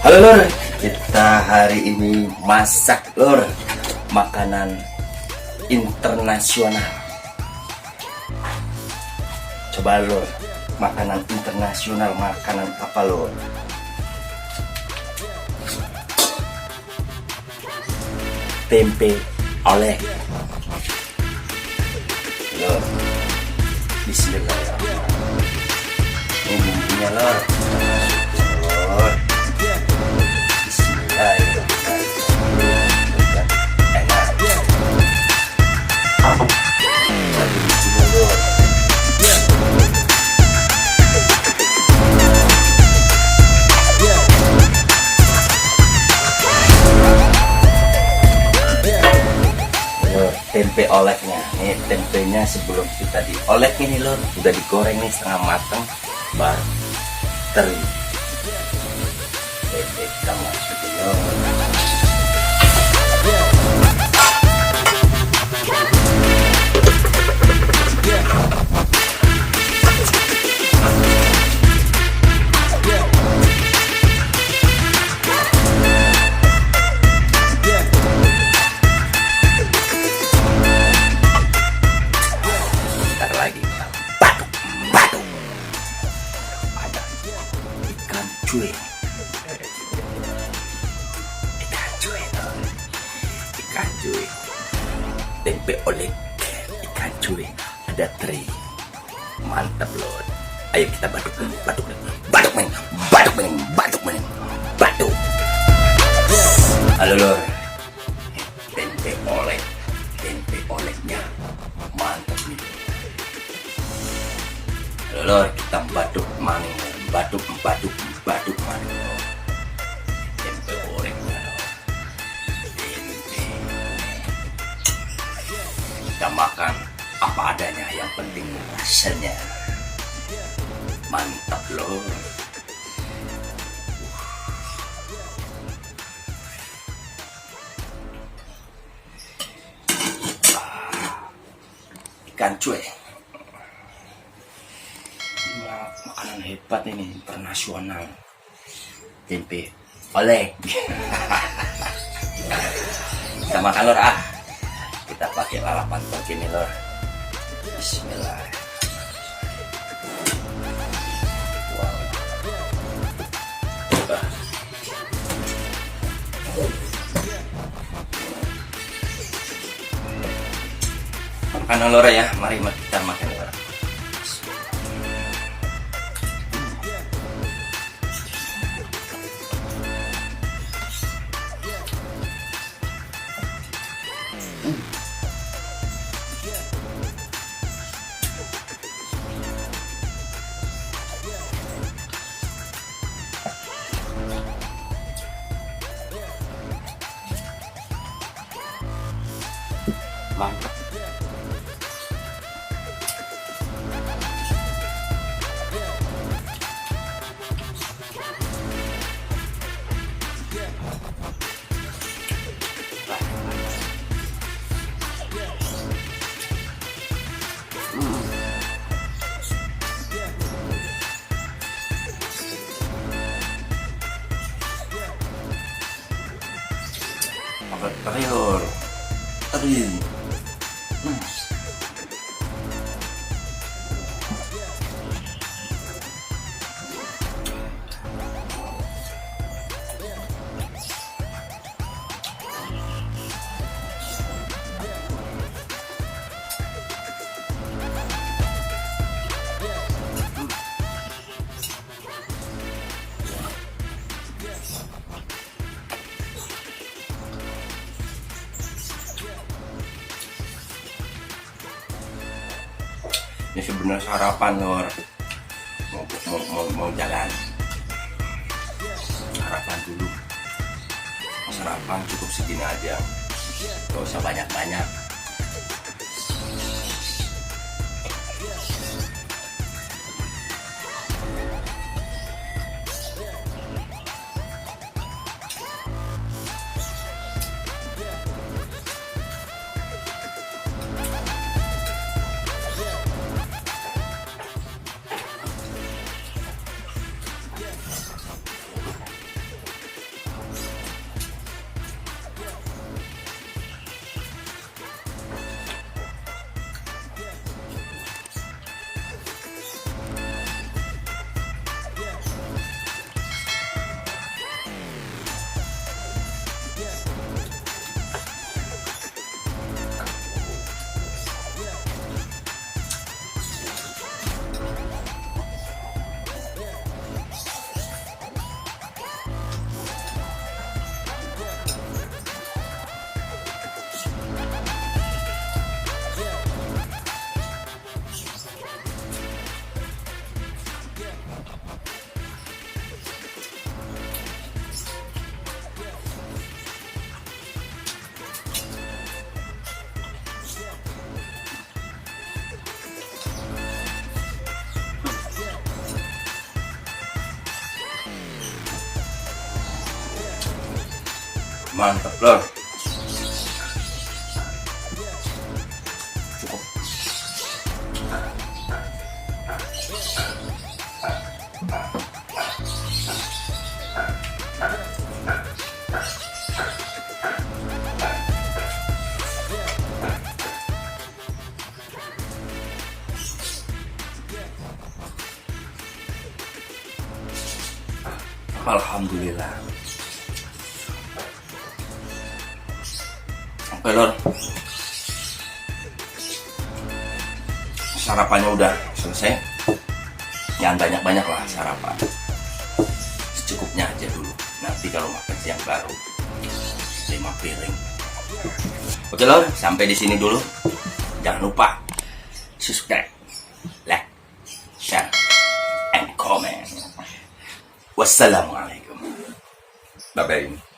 Halo lor, kita hari ini masak lor, makanan internasional. Coba lor, makanan internasional, makanan apa lor? Tempe oleh lor. Bismillahirrahmanirrahim. Ini bumbunya lor. Lor. Tempe oleknya, nih tempenya sebelum kita diolek ini lor, udah digoreng nih setengah matang, baru teri. Tempe kita masukin lor. Ikan cuy, tempe olek, ikan cuy, ada teri, mantap loh. Ayo kita batuk. Halo lor, tempe oleknya mantap nih. Halo lor, kita batuk maning, batuk maning. Tempe oleknya lor. Kita makan apa adanya, yang penting rasanya mantap loh. Ikan cuy, makanan hebat ini, internasional. Tempe olek. Kita makan lor ah. Kita pakai lalapan begini lor. Bismillah. Wow. Coba. Makan lor ya, mari kita makan lor. Mantap. Telur. Ini sebenarnya sarapan lor, mau jalan sarapan dulu. Sarapan cukup segini aja, gak usah banyak-banyak. Mantap lor. Cukup. Alhamdulillah. Oke lor, sarapannya udah selesai. Jangan banyak-banyak lah sarapan, secukupnya aja dulu. Nanti kalau makan siang baru 5 piring. Oke lor, sampai di sini dulu. Jangan lupa subscribe, like, share, and comment. Wassalamualaikum. Bye bye.